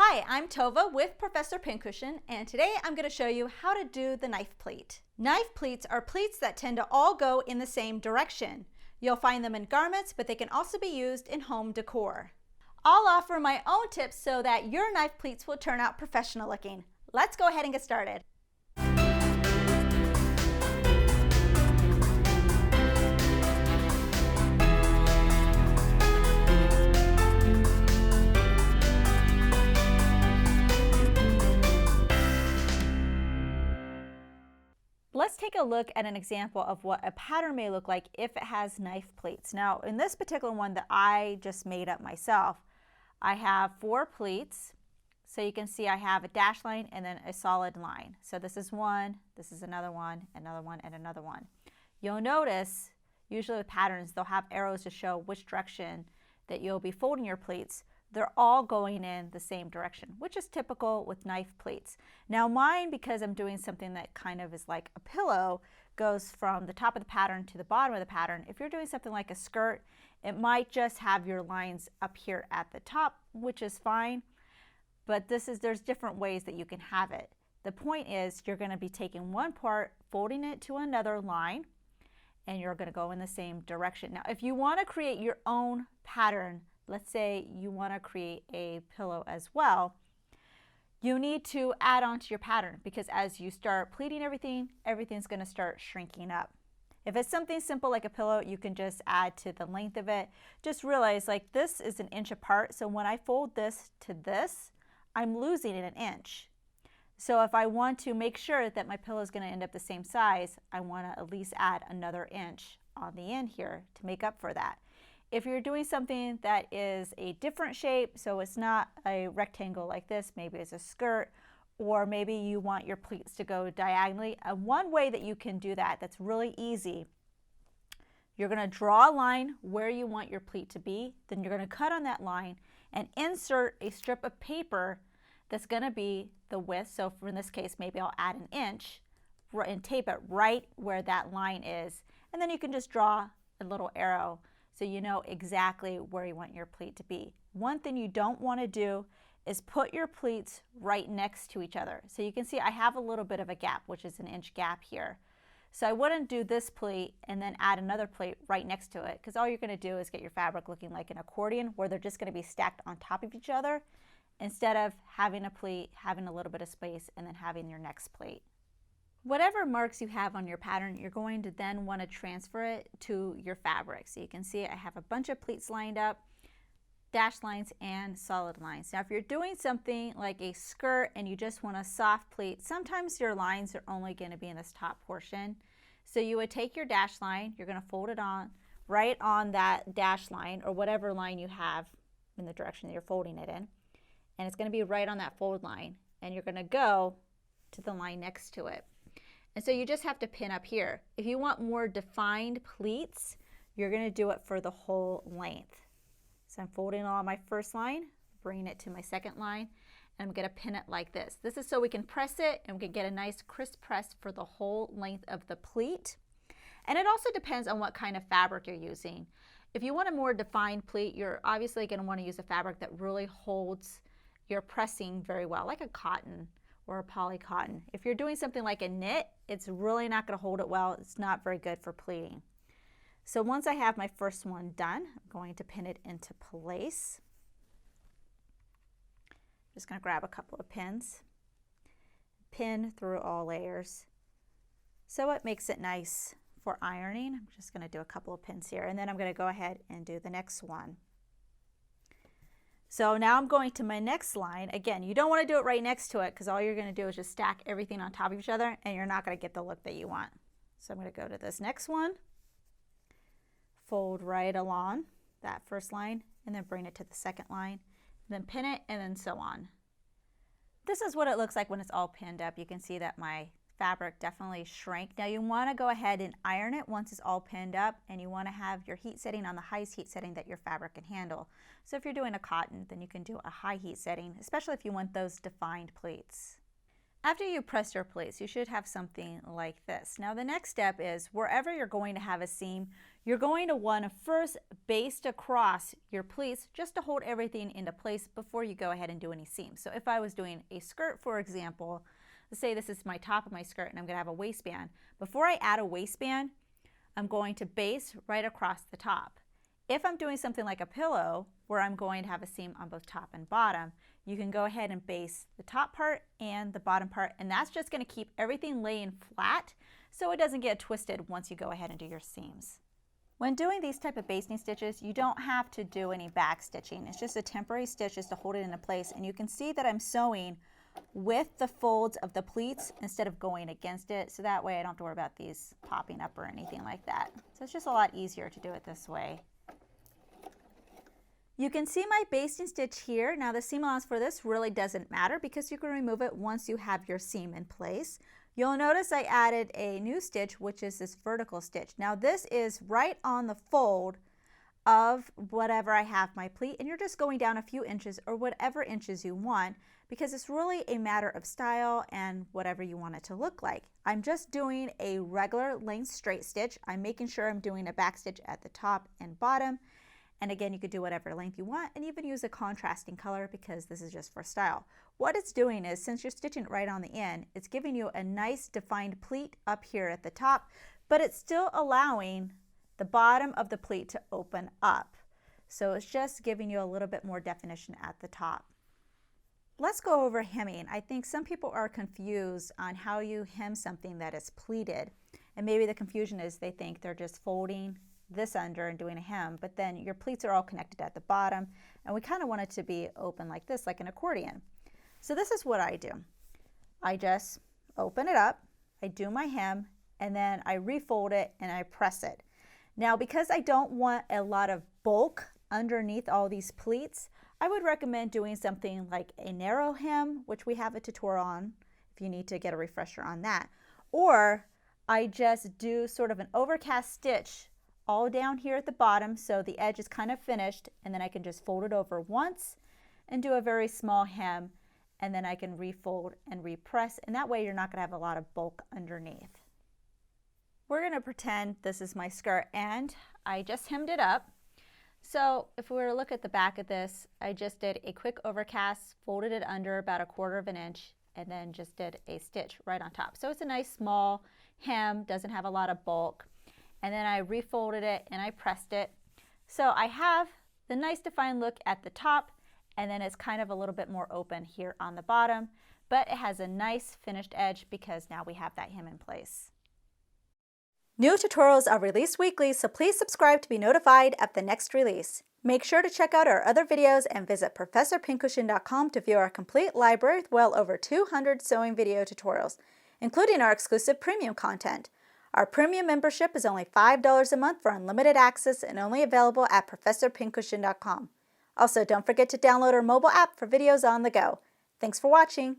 Hi, I'm Tova with Professor Pincushion, and today I'm going to show you how to do the knife pleat. Knife pleats are pleats that tend to all go in the same direction. You'll find them in garments, but they can also be used in home decor. I'll offer my own tips so that your knife pleats will turn out professional looking. Let's go ahead and get started. Let's take a look at an example of what a pattern may look like if it has knife pleats. Now, in this particular one that I just made up myself, I have 4 pleats. So you can see I have a dash line and then a solid line. So this is one, this is another one, and another one. You'll notice, usually with patterns, they'll have arrows to show which direction that you'll be folding your pleats. They're all going in the same direction, which is typical with knife pleats. Now mine, because I'm doing something that kind of is like a pillow, goes from the top of the pattern to the bottom of the pattern. If you're doing something like a skirt, it might just have your lines up here at the top, which is fine. But there's different ways that you can have it. The point is you're going to be taking one part, folding it to another line, and you're going to go in the same direction. Now if you want to create your own pattern, let's say you want to create a pillow as well, you need to add on to your pattern, because as you start pleating everything's going to start shrinking up. If it's something simple like a pillow, you can just add to the length of it. Just realize, like, this is 1 inch apart, so when I fold this to this, I'm losing it 1 inch. So if I want to make sure that my pillow is going to end up the same size, I want to at least add another inch on the end here to make up for that. If you're doing something that is a different shape, so it's not a rectangle like this, maybe it's a skirt, or maybe you want your pleats to go diagonally, one way that you can do that that's really easy, you're going to draw a line where you want your pleat to be, then you're going to cut on that line and insert a strip of paper that's going to be the width. So for in this case, maybe I'll add 1 inch and tape it right where that line is, and then you can just draw a little arrow so you know exactly where you want your pleat to be. One thing you don't want to do is put your pleats right next to each other. So you can see I have a little bit of a gap, which is 1 inch gap here. So I wouldn't do this pleat and then add another pleat right next to it, because all you're going to do is get your fabric looking like an accordion where they're just going to be stacked on top of each other, instead of having a pleat, having a little bit of space, and then having your next pleat. Whatever marks you have on your pattern, you're going to then want to transfer it to your fabric. So you can see I have a bunch of pleats lined up, dash lines and solid lines. Now if you're doing something like a skirt and you just want a soft pleat, sometimes your lines are only going to be in this top portion. So you would take your dash line, you're going to fold it on right on that dash line or whatever line you have in the direction that you're folding it in. And it's going to be right on that fold line, and you're going to go to the line next to it. And so you just have to pin up here. If you want more defined pleats, you're going to do it for the whole length. So I'm folding on my first line, bringing it to my second line, and I'm going to pin it like this. This is so we can press it and we can get a nice crisp press for the whole length of the pleat. And it also depends on what kind of fabric you're using. If you want a more defined pleat, you're obviously going to want to use a fabric that really holds your pressing very well, like a cotton or a poly cotton. If you're doing something like a knit, it's really not going to hold it well. It's not very good for pleating. So once I have my first one done, I'm going to pin it into place. Just going to grab a couple of pins, pin through all layers so it makes it nice for ironing. I'm just going to do a couple of pins here, and then I'm going to go ahead and do the next one. So now I'm going to my next line. Again, you don't want to do it right next to it, because all you're going to do is just stack everything on top of each other and you're not going to get the look that you want. So I'm going to go to this next one, fold right along that first line, and then bring it to the second line, and then pin it, and then so on. This is what it looks like when it's all pinned up. You can see that my fabric definitely shrank. Now you want to go ahead and iron it once it's all pinned up, and you want to have your heat setting on the highest heat setting that your fabric can handle. So if you're doing a cotton, then you can do a high heat setting, especially if you want those defined pleats. After you press your pleats, you should have something like this. Now the next step is wherever you're going to have a seam, you're going to want to first baste across your pleats just to hold everything into place before you go ahead and do any seams. So if I was doing a skirt, for example, let's say this is my top of my skirt and I'm going to have a waistband. Before I add a waistband, I'm going to baste right across the top. If I'm doing something like a pillow, where I'm going to have a seam on both top and bottom, you can go ahead and baste the top part and the bottom part, and that's just going to keep everything laying flat so it doesn't get twisted once you go ahead and do your seams. When doing these type of basting stitches, you don't have to do any back stitching. It's just a temporary stitch just to hold it into place, and you can see that I'm sewing with the folds of the pleats instead of going against it, so that way I don't have to worry about these popping up or anything like that. So it's just a lot easier to do it this way. You can see my basting stitch here. Now the seam allowance for this really doesn't matter because you can remove it once you have your seam in place. You'll notice I added a new stitch, which is this vertical stitch. Now this is right on the fold of whatever I have my pleat, and you're just going down a few inches or whatever inches you want because it's really a matter of style and whatever you want it to look like. I'm just doing a regular length straight stitch. I'm making sure I'm doing a back stitch at the top and bottom. And again, you could do whatever length you want and even use a contrasting color because this is just for style. What it's doing is, since you're stitching it right on the end, it's giving you a nice defined pleat up here at the top, but it's still allowing the bottom of the pleat to open up. So it's just giving you a little bit more definition at the top. Let's go over hemming. I think some people are confused on how you hem something that is pleated. And maybe the confusion is they think they're just folding this under and doing a hem, but then your pleats are all connected at the bottom, and we kind of want it to be open like this, like an accordion. So this is what I do. I just open it up, I do my hem, and then I refold it and I press it. Now because I don't want a lot of bulk underneath all these pleats, I would recommend doing something like a narrow hem, which we have a tutorial on if you need to get a refresher on that. Or I just do sort of an overcast stitch all down here at the bottom so the edge is kind of finished, and then I can just fold it over once and do a very small hem, and then I can refold and repress, and that way you're not going to have a lot of bulk underneath. We're going to pretend this is my skirt and I just hemmed it up. So if we were to look at the back of this, I just did a quick overcast, folded it under about 1/4 of an inch, and then just did a stitch right on top. So it's a nice small hem, doesn't have a lot of bulk. And then I refolded it and I pressed it. So I have the nice defined look at the top, and then it's kind of a little bit more open here on the bottom, but it has a nice finished edge because now we have that hem in place. New tutorials are released weekly, so please subscribe to be notified of the next release. Make sure to check out our other videos and visit ProfessorPincushion.com to view our complete library with well over 200 sewing video tutorials, including our exclusive premium content. Our premium membership is only $5 a month for unlimited access and only available at ProfessorPincushion.com. Also, don't forget to download our mobile app for videos on the go. Thanks for watching.